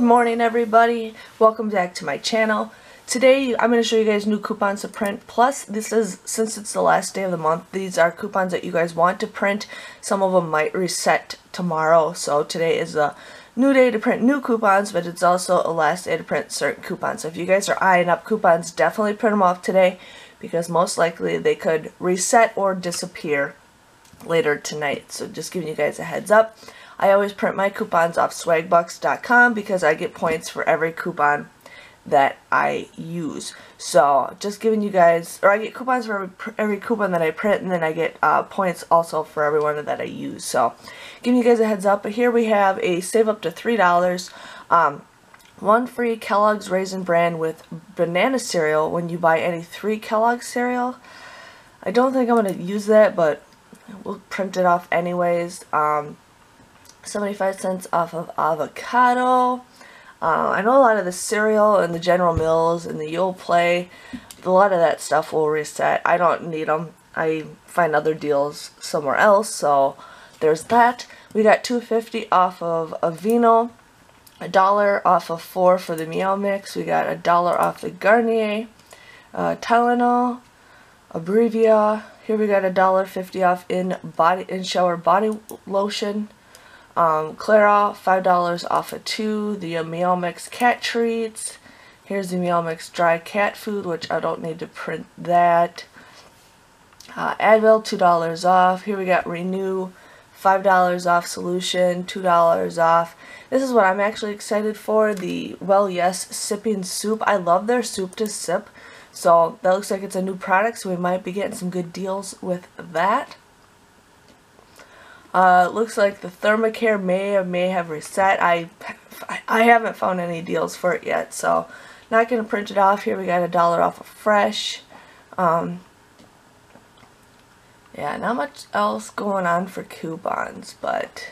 morning everybody, welcome back to my channel. Today I'm going to show you guys new coupons to print. Plus since it's the last day of the month, these are coupons that you guys want to print. Some of them might reset tomorrow, so today is a new day to print new coupons, but it's also a last day to print certain coupons. So if you guys are eyeing up coupons, definitely print them off today, because most likely they could reset or disappear later tonight. So just giving you guys a heads up. I always print my coupons off swagbucks.com because I get points for every coupon that I use. So just giving you guys, or I get coupons for every coupon that I print, and then I get points also for every one that I use. So giving you guys a heads up. But here we have a save up to $3. One free Kellogg's Raisin Bran with banana cereal when you buy any 3 Kellogg's cereal. I don't think I'm going to use that, but we'll print it off anyways. 75 cents off of avocado. I know a lot of the cereal and the General Mills and the You'll Play, a lot of that stuff will reset. I don't need them. I find other deals somewhere else, so there's that. We got $2.50 off of Aveeno, $1 off of 4 for the Meow Mix. We got $1 off the Garnier, Tylenol, Abrevia. Here we got $1.50 off in shower body lotion. Clara, $5 off of 2. The Meow Mix cat treats. Here's the Meow Mix dry cat food, which I don't need to print that. Advil, $2 off. Here we got Renew, $5 off solution, $2 off. This is what I'm actually excited for, the Well Yes Sipping Soup. I love their soup to sip, so that looks like it's a new product, so we might be getting some good deals with that. Looks like the Thermacare may have reset. I haven't found any deals for it yet, so not going to print it off. Here we got $1 off of Fresh. Yeah, not much else going on for coupons, but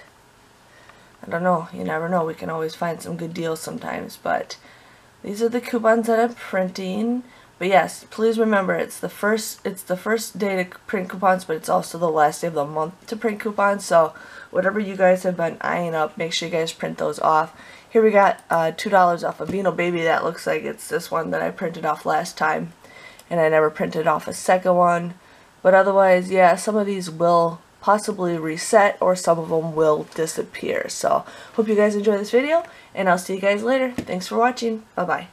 I don't know. You never know. We can always find some good deals sometimes, but these are the coupons that I'm printing. But yes, please remember, it's the first day to print coupons, but it's also the last day of the month to print coupons. So whatever you guys have been eyeing up, make sure you guys print those off. Here we got $2 off of Aveeno Baby. That looks like it's this one that I printed off last time, and I never printed off a second one. But otherwise, yeah, some of these will possibly reset, or some of them will disappear. So hope you guys enjoy this video, and I'll see you guys later. Thanks for watching. Bye bye.